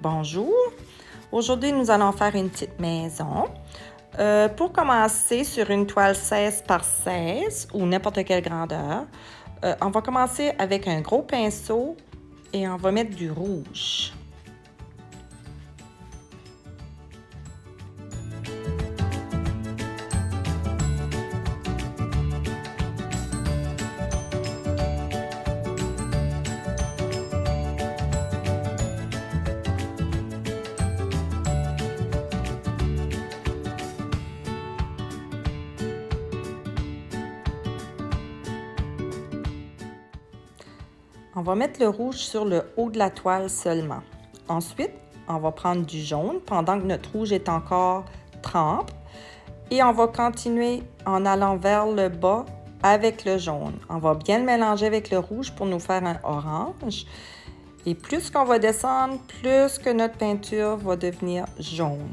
Bonjour! Aujourd'hui, nous allons faire une petite maison. Pour commencer, sur une toile 16 par 16 ou n'importe quelle grandeur, on va commencer avec un gros pinceau et on va mettre du rouge. On va mettre le rouge sur le haut de la toile seulement. Ensuite, on va prendre du jaune pendant que notre rouge est encore trempe et on va continuer en allant vers le bas avec le jaune. On va bien le mélanger avec le rouge pour nous faire un orange. Et plus qu'on va descendre, plus que notre peinture va devenir jaune.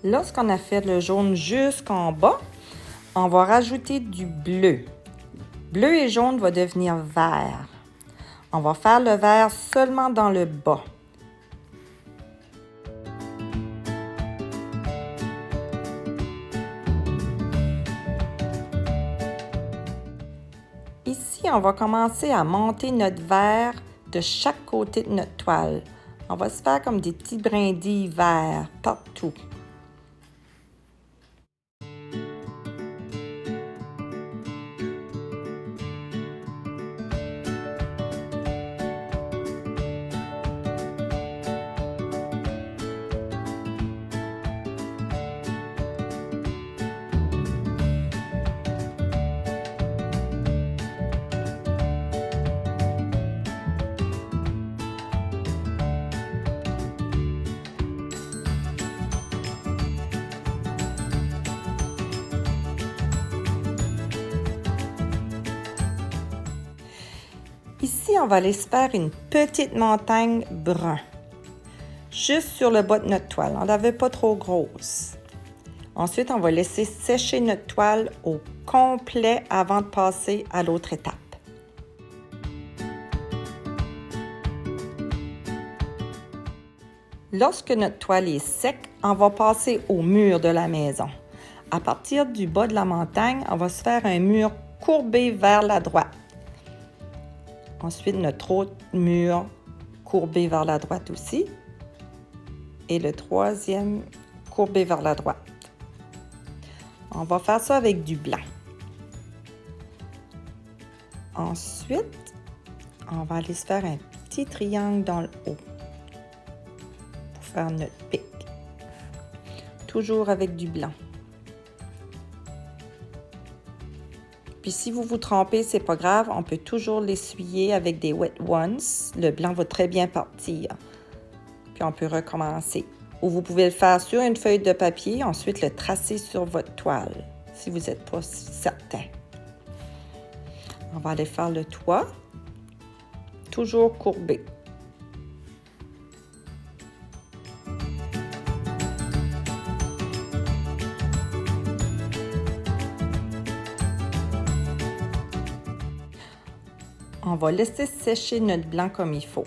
Lorsqu'on a fait le jaune jusqu'en bas, on va rajouter du bleu. Bleu et jaune va devenir vert. On va faire le vert seulement dans le bas. Ici, on va commencer à monter notre vert de chaque côté de notre toile. On va se faire comme des petits brindilles verts partout. Ici, on va aller se faire une petite montagne brun, juste sur le bas de notre toile. On ne l'avait pas trop grosse. Ensuite, on va laisser sécher notre toile au complet avant de passer à l'autre étape. Lorsque notre toile est sec, on va passer au mur de la maison. À partir du bas de la montagne, on va se faire un mur courbé vers la droite. Ensuite, notre autre mur courbé vers la droite aussi. Et le troisième courbé vers la droite. On va faire ça avec du blanc. Ensuite, on va aller se faire un petit triangle dans le haut pour faire notre pic. Toujours avec du blanc. Puis si vous vous trompez, c'est pas grave, on peut toujours l'essuyer avec des Wet Ones. Le blanc va très bien partir. Puis on peut recommencer. Ou vous pouvez le faire sur une feuille de papier, ensuite le tracer sur votre toile, si vous n'êtes pas certain. On va aller faire le toit, toujours courbé. On va laisser sécher notre blanc comme il faut.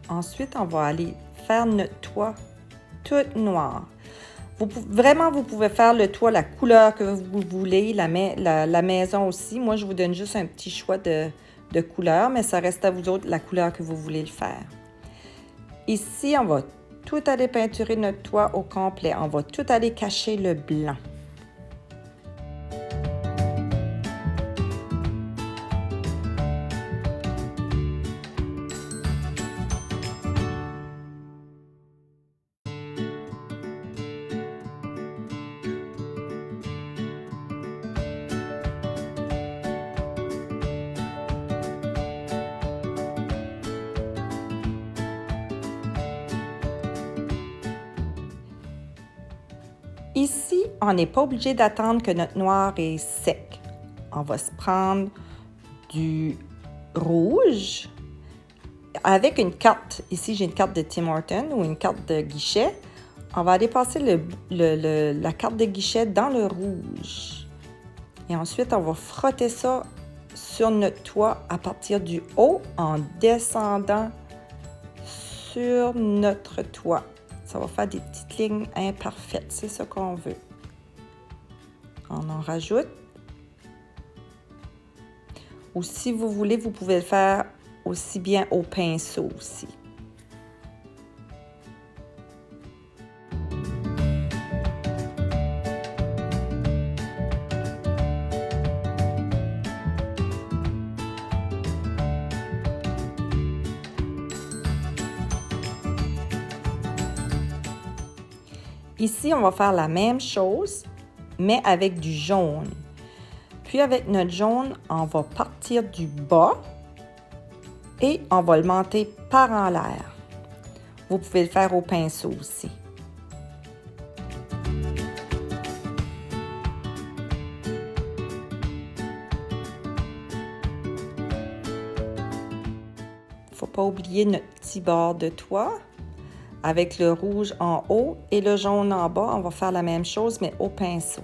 Ensuite, on va aller faire notre toit tout noir. Vous pouvez faire le toit la couleur que vous voulez, la maison aussi. Moi, je vous donne juste un petit choix de couleur, mais ça reste à vous autres la couleur que vous voulez le faire. Ici, on va tout aller peinturer notre toit au complet. On va tout aller cacher le blanc. Ici, on n'est pas obligé d'attendre que notre noir est sec. On va se prendre du rouge avec une carte. Ici, j'ai une carte de Tim Hortons ou une carte de guichet. On va aller passer la carte de guichet dans le rouge. Et ensuite, on va frotter ça sur notre toit à partir du haut en descendant sur notre toit. Ça va faire des petites lignes imparfaites. C'est ça qu'on veut. On en rajoute. Ou si vous voulez, vous pouvez le faire aussi bien au pinceau aussi. Ici, on va faire la même chose, mais avec du jaune. Puis avec notre jaune, on va partir du bas et on va le monter par en l'air. Vous pouvez le faire au pinceau aussi. Il ne faut pas oublier notre petit bord de toit. Avec le rouge en haut et le jaune en bas, on va faire la même chose, mais au pinceau.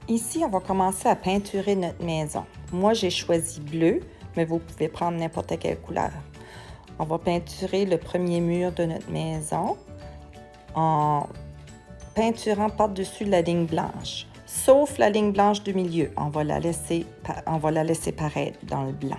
Ici, on va commencer à peinturer notre maison. Moi, j'ai choisi bleu, mais vous pouvez prendre n'importe quelle couleur. On va peinturer le premier mur de notre maison en peinturant par-dessus la ligne blanche. Sauf la ligne blanche du milieu, on va la laisser paraître dans le blanc.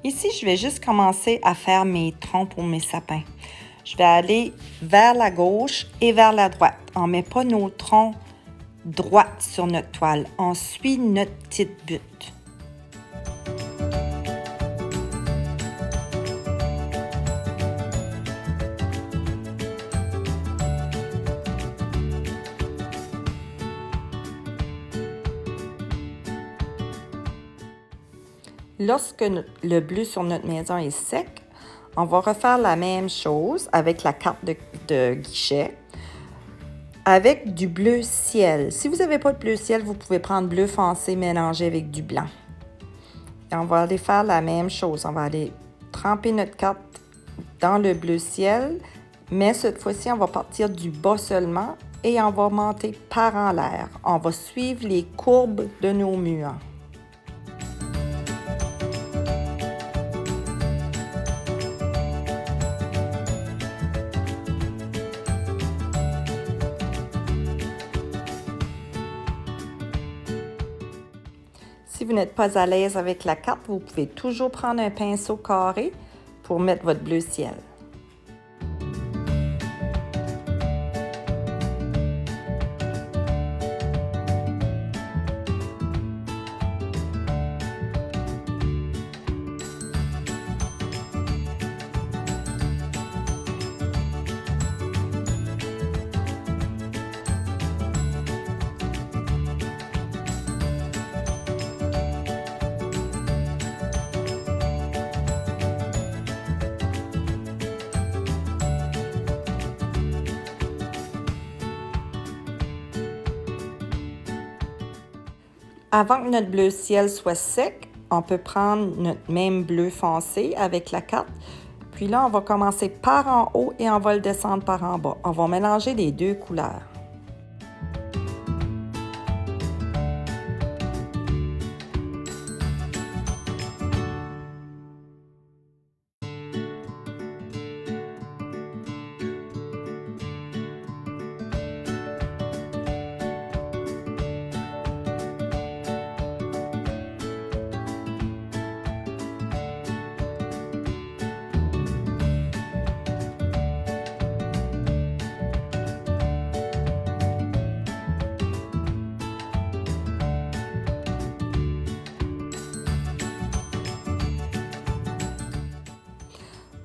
Ici, je vais juste commencer à faire mes troncs pour mes sapins. Je vais aller vers la gauche et vers la droite. On ne met pas nos troncs droits sur notre toile. On suit notre petite butte. Lorsque le bleu sur notre maison est sec, on va refaire la même chose avec la carte de guichet, avec du bleu ciel. Si vous n'avez pas de bleu ciel, vous pouvez prendre bleu foncé mélangé avec du blanc. Et on va aller faire la même chose. On va aller tremper notre carte dans le bleu ciel, mais cette fois-ci, on va partir du bas seulement et on va monter par en l'air. On va suivre les courbes de nos murs. Si vous n'êtes pas à l'aise avec la carte, vous pouvez toujours prendre un pinceau carré pour mettre votre bleu ciel. Avant que notre bleu ciel soit sec, on peut prendre notre même bleu foncé avec la carte. Puis là, on va commencer par en haut et on va le descendre par en bas. On va mélanger les deux couleurs.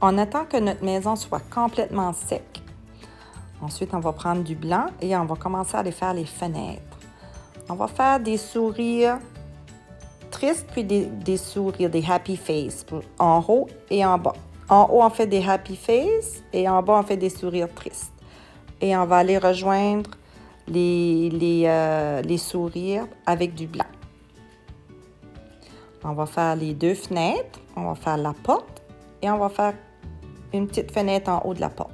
On attend que notre maison soit complètement sec. Ensuite, on va prendre du blanc et on va commencer à aller faire les fenêtres. On va faire des sourires tristes puis des sourires, des happy face en haut et en bas. En haut, on fait des happy face et en bas, on fait des sourires tristes. Et on va aller rejoindre les sourires avec du blanc. On va faire les deux fenêtres, on va faire la porte et on va faire une petite fenêtre en haut de la porte.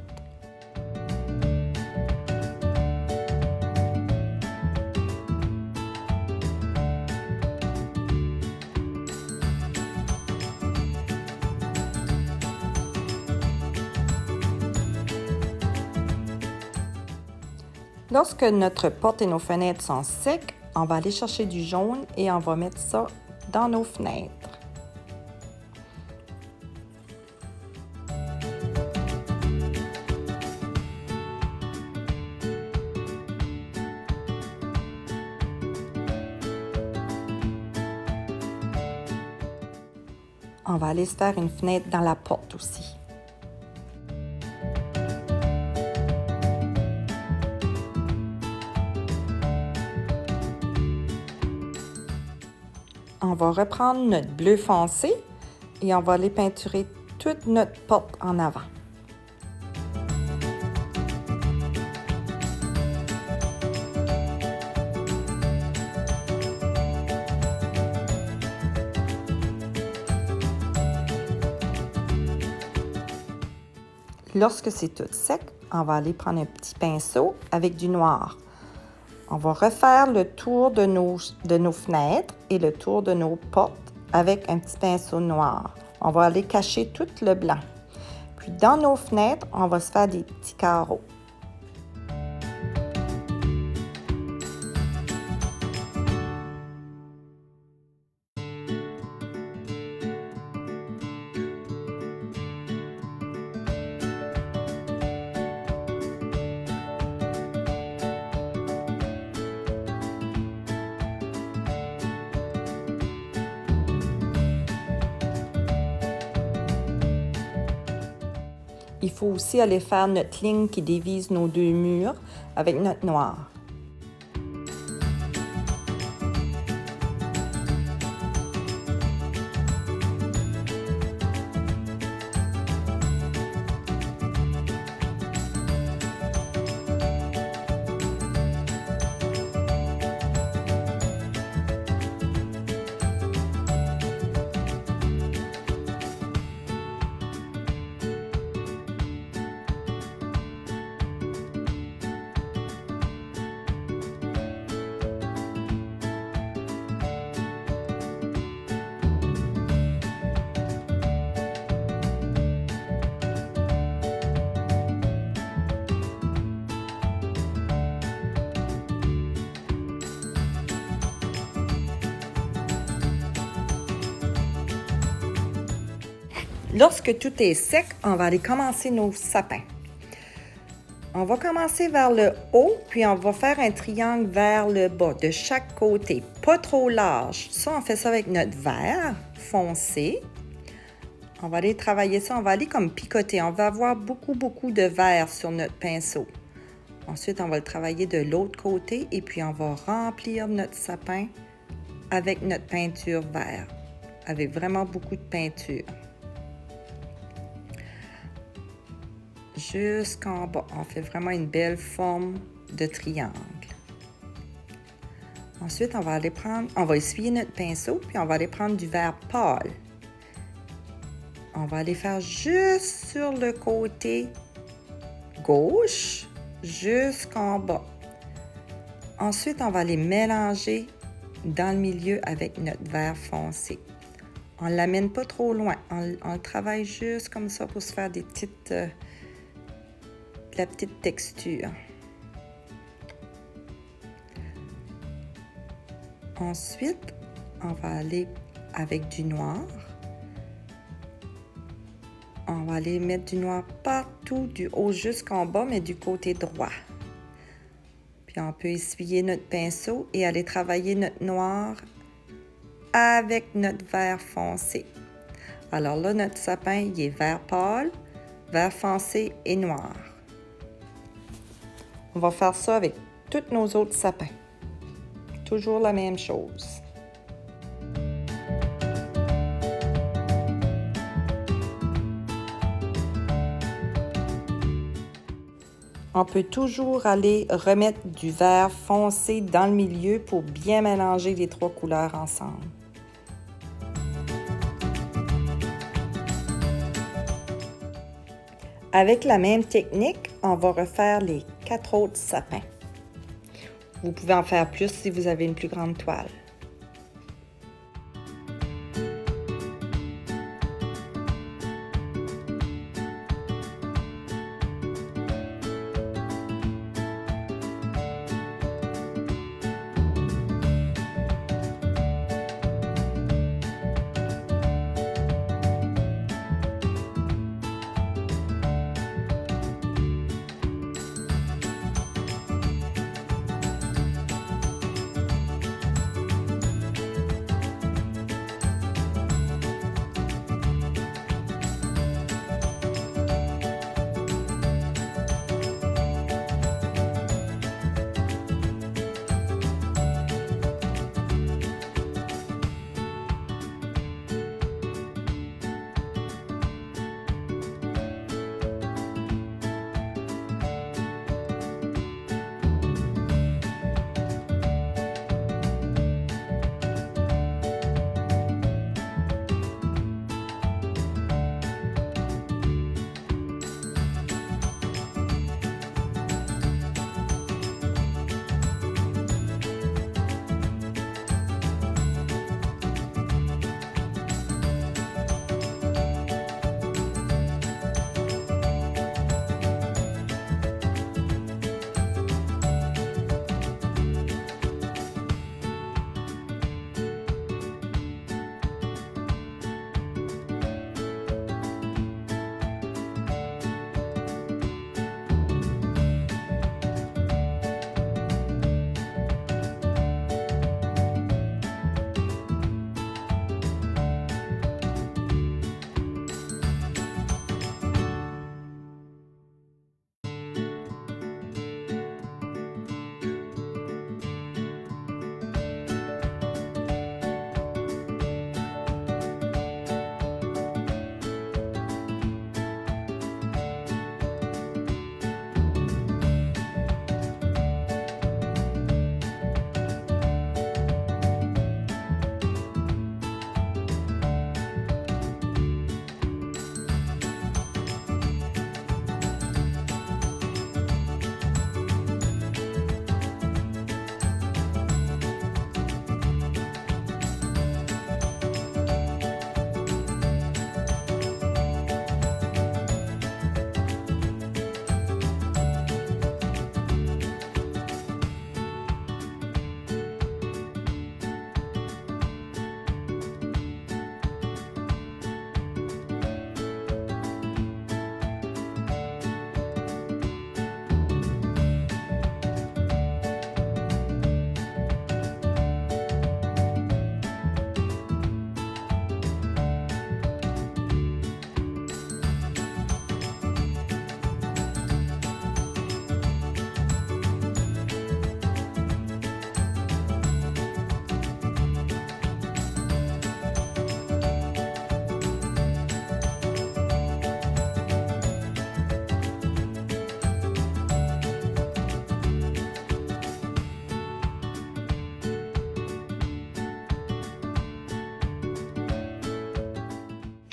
Lorsque notre porte et nos fenêtres sont secs, on va aller chercher du jaune et on va mettre ça dans nos fenêtres. On va aller se faire une fenêtre dans la porte aussi. On va reprendre notre bleu foncé et on va aller peinturer toute notre porte en avant. Lorsque c'est tout sec, on va aller prendre un petit pinceau avec du noir. On va refaire le tour de nos fenêtres et le tour de nos portes avec un petit pinceau noir. On va aller cacher tout le blanc. Puis dans nos fenêtres, on va se faire des petits carreaux. Il faut aussi aller faire notre ligne qui divise nos deux murs avec notre noir. Lorsque tout est sec, on va aller commencer nos sapins. On va commencer vers le haut, puis on va faire un triangle vers le bas, de chaque côté, pas trop large. Ça, on fait ça avec notre vert foncé. On va aller travailler ça, on va aller comme picoter. On va avoir beaucoup de vert sur notre pinceau. Ensuite, on va le travailler de l'autre côté et puis on va remplir notre sapin avec notre peinture vert, avec vraiment beaucoup de peinture. Jusqu'en bas, on fait vraiment une belle forme de triangle. Ensuite, on va essuyer notre pinceau, puis on va aller prendre du vert pâle. On va aller faire juste sur le côté gauche, jusqu'en bas. Ensuite, on va aller mélanger dans le milieu avec notre vert foncé. On ne l'amène pas trop loin, on travaille juste comme ça pour se faire des petites... la petite texture. Ensuite, on va aller avec du noir. On va aller mettre du noir partout, du haut jusqu'en bas, mais du côté droit. Puis on peut essuyer notre pinceau et aller travailler notre noir avec notre vert foncé. Alors là, notre sapin, il est vert pâle, vert foncé et noir. On va faire ça avec tous nos autres sapins. Toujours la même chose. On peut toujours aller remettre du vert foncé dans le milieu pour bien mélanger les trois couleurs ensemble. Avec la même technique, on va refaire les 4 autres sapins. Vous pouvez en faire plus si vous avez une plus grande toile.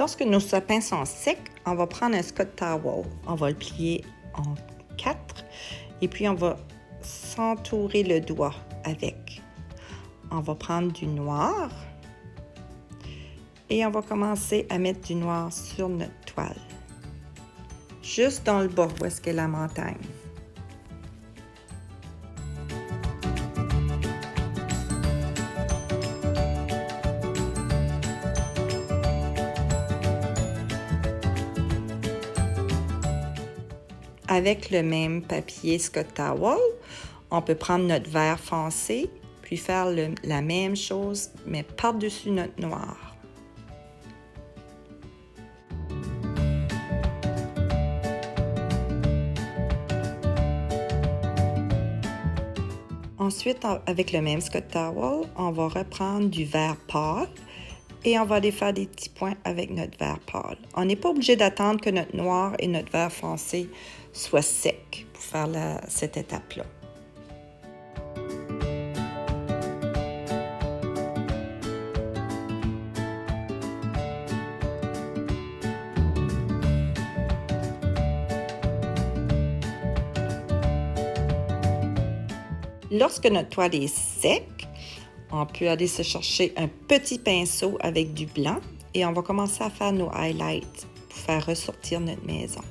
Lorsque nos sapins sont secs, on va prendre un Scott Towel. On va le plier en 4 et puis on va s'entourer le doigt avec. On va prendre du noir et on va commencer à mettre du noir sur notre toile. Juste dans le bas où est-ce qu'est la montagne. Avec le même papier Scott Towel, on peut prendre notre vert foncé, puis faire la même chose, mais par-dessus notre noir. Ensuite, avec le même Scott Towel, on va reprendre du vert pâle et on va aller faire des petits points avec notre vert pâle. On n'est pas obligé d'attendre que notre noir et notre vert foncé soient secs pour faire cette étape-là. Lorsque notre toile est sec, on peut aller se chercher un petit pinceau avec du blanc et on va commencer à faire nos highlights pour faire ressortir notre maison.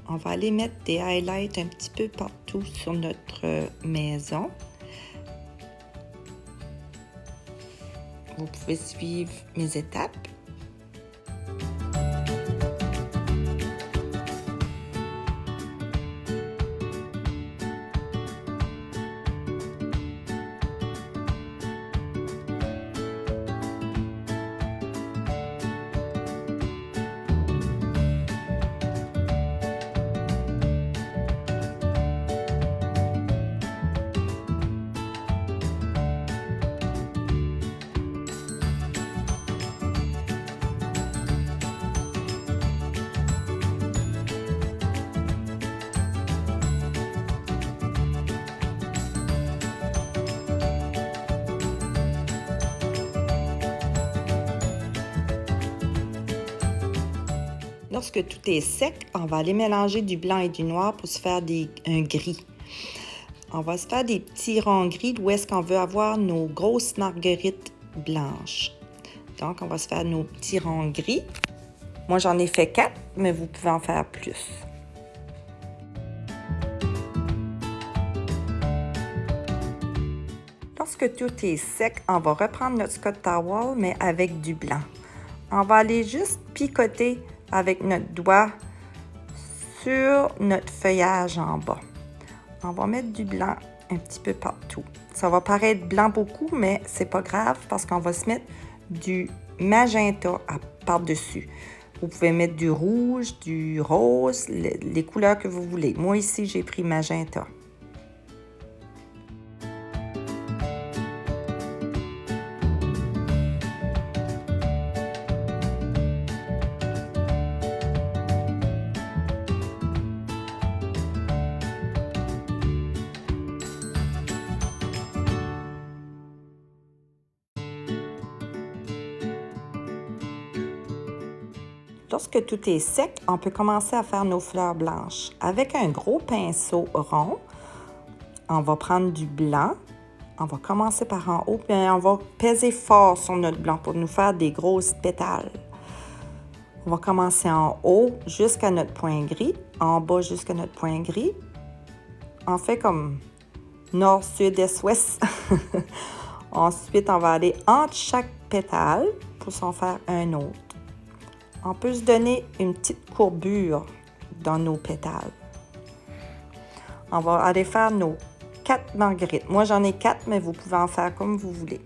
On va aller mettre des highlights un petit peu partout sur notre maison. Vous pouvez suivre mes étapes. Lorsque tout est sec, on va aller mélanger du blanc et du noir pour se faire un gris. On va se faire des petits ronds gris d'où est-ce qu'on veut avoir nos grosses marguerites blanches. Donc, on va se faire nos petits ronds gris. Moi, j'en ai fait 4, mais vous pouvez en faire plus. Lorsque tout est sec, on va reprendre notre Scott Towel, mais avec du blanc. On va aller juste picoter avec notre doigt sur notre feuillage en bas. On va mettre du blanc un petit peu partout. Ça va paraître blanc beaucoup, mais c'est pas grave parce qu'on va se mettre du magenta par-dessus. Vous pouvez mettre du rouge, du rose, les couleurs que vous voulez. Moi ici, j'ai pris magenta. Lorsque tout est sec, on peut commencer à faire nos fleurs blanches. Avec un gros pinceau rond, on va prendre du blanc. On va commencer par en haut, puis on va peser fort sur notre blanc pour nous faire des grosses pétales. On va commencer en haut jusqu'à notre point gris, en bas jusqu'à notre point gris. On fait comme nord, sud, est, ouest. Ensuite, on va aller entre chaque pétale pour s'en faire un autre. On peut se donner une petite courbure dans nos pétales. On va aller faire nos 4 marguerites. Moi, j'en ai 4, mais vous pouvez en faire comme vous voulez.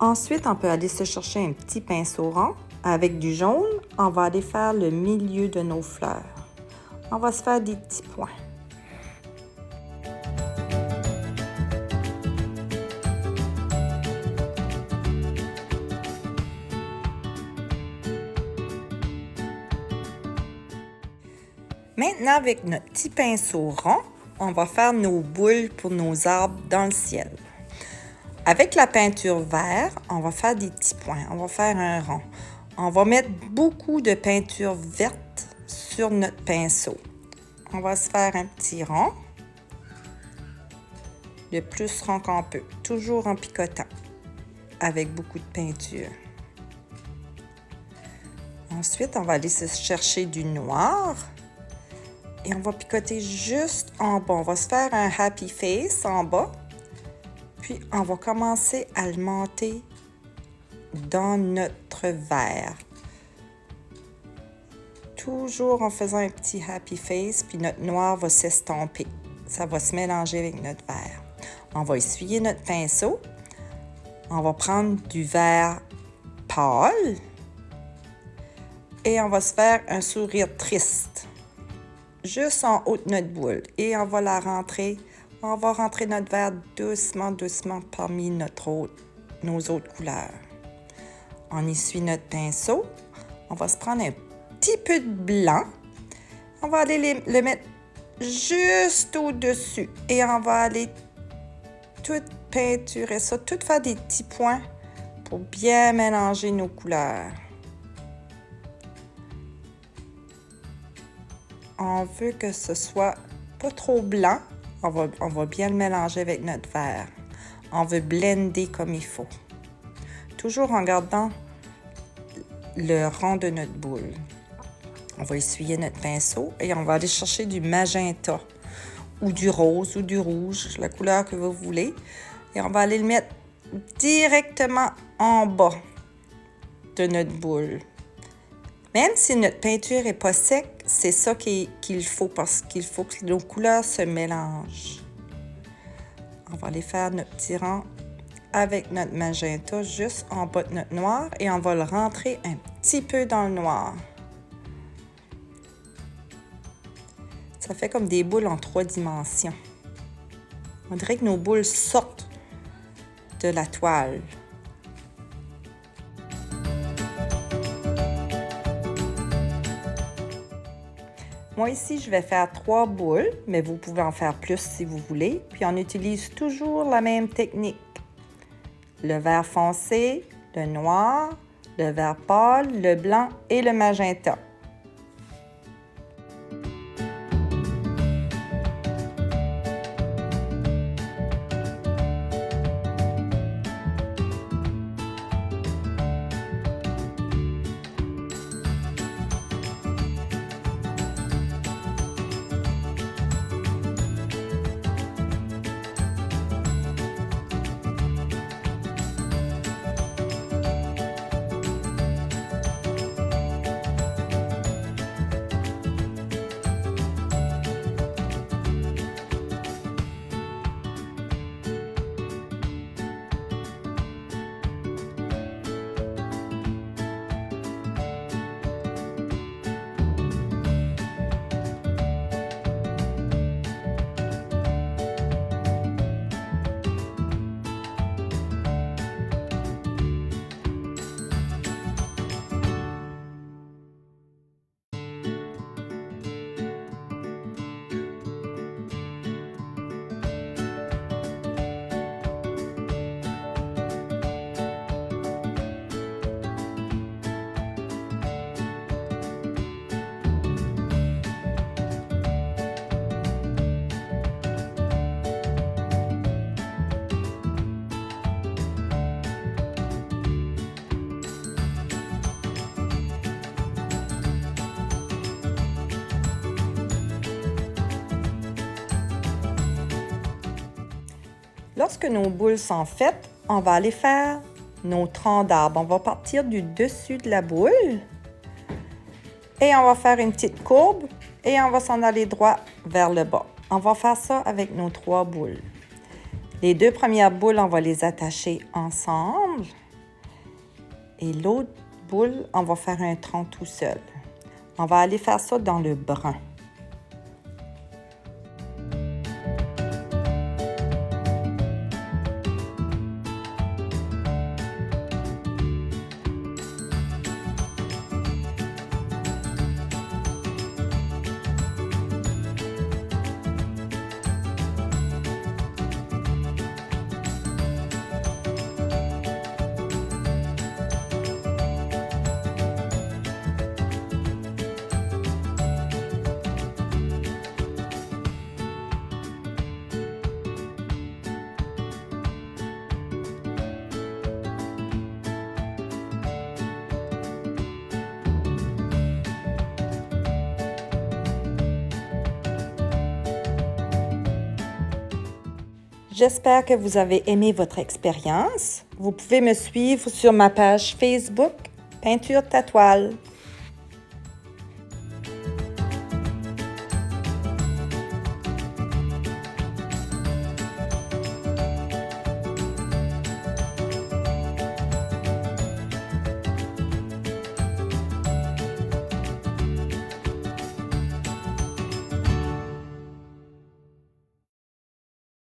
Ensuite, on peut aller se chercher un petit pinceau rond. Avec du jaune, on va aller faire le milieu de nos fleurs. On va se faire des petits points. Maintenant, avec notre petit pinceau rond, on va faire nos boules pour nos arbres dans le ciel. Avec la peinture vert, on va faire des petits points. On va faire un rond. On va mettre beaucoup de peinture verte sur notre pinceau. On va se faire un petit rond. Le plus rond qu'on peut. Toujours en picotant. Avec beaucoup de peinture. Ensuite, on va aller se chercher du noir. Et on va picoter juste en bas. On va se faire un happy face en bas. Puis, on va commencer à le monter dans notre verre. Toujours en faisant un petit happy face, puis notre noir va s'estomper. Ça va se mélanger avec notre verre. On va essuyer notre pinceau. On va prendre du vert pâle. Et on va se faire un sourire triste. Juste en haut de notre boule. Et on va la rentrer. On va rentrer notre verre doucement, doucement parmi nos autres couleurs. On essuie notre pinceau. On va se prendre un petit peu de blanc. On va aller le mettre juste au-dessus. Et on va aller tout peinturer ça, tout faire des petits points pour bien mélanger nos couleurs. On veut que ce soit pas trop blanc. On va bien le mélanger avec notre verre. On veut blender comme il faut. Toujours en gardant le rond de notre boule. On va essuyer notre pinceau et on va aller chercher du magenta ou du rose ou du rouge, la couleur que vous voulez. Et on va aller le mettre directement en bas de notre boule. Même si notre peinture n'est pas sec, c'est ça qu'il faut parce qu'il faut que nos couleurs se mélangent. On va aller faire notre petit rang avec notre magenta juste en bas de notre noir et on va le rentrer un petit peu dans le noir. Ça fait comme des boules en 3 dimensions. On dirait que nos boules sortent de la toile. Moi ici, je vais faire 3 boules, mais vous pouvez en faire plus si vous voulez. Puis on utilise toujours la même technique. Le vert foncé, le noir, le vert pâle, le blanc et le magenta. Lorsque nos boules sont faites, on va aller faire nos troncs d'arbre. On va partir du dessus de la boule et on va faire une petite courbe et on va s'en aller droit vers le bas. On va faire ça avec nos 3 boules. Les 2 premières boules, on va les attacher ensemble et l'autre boule, on va faire un tronc tout seul. On va aller faire ça dans le brun. J'espère que vous avez aimé votre expérience. Vous pouvez me suivre sur ma page Facebook Peinture ta toile.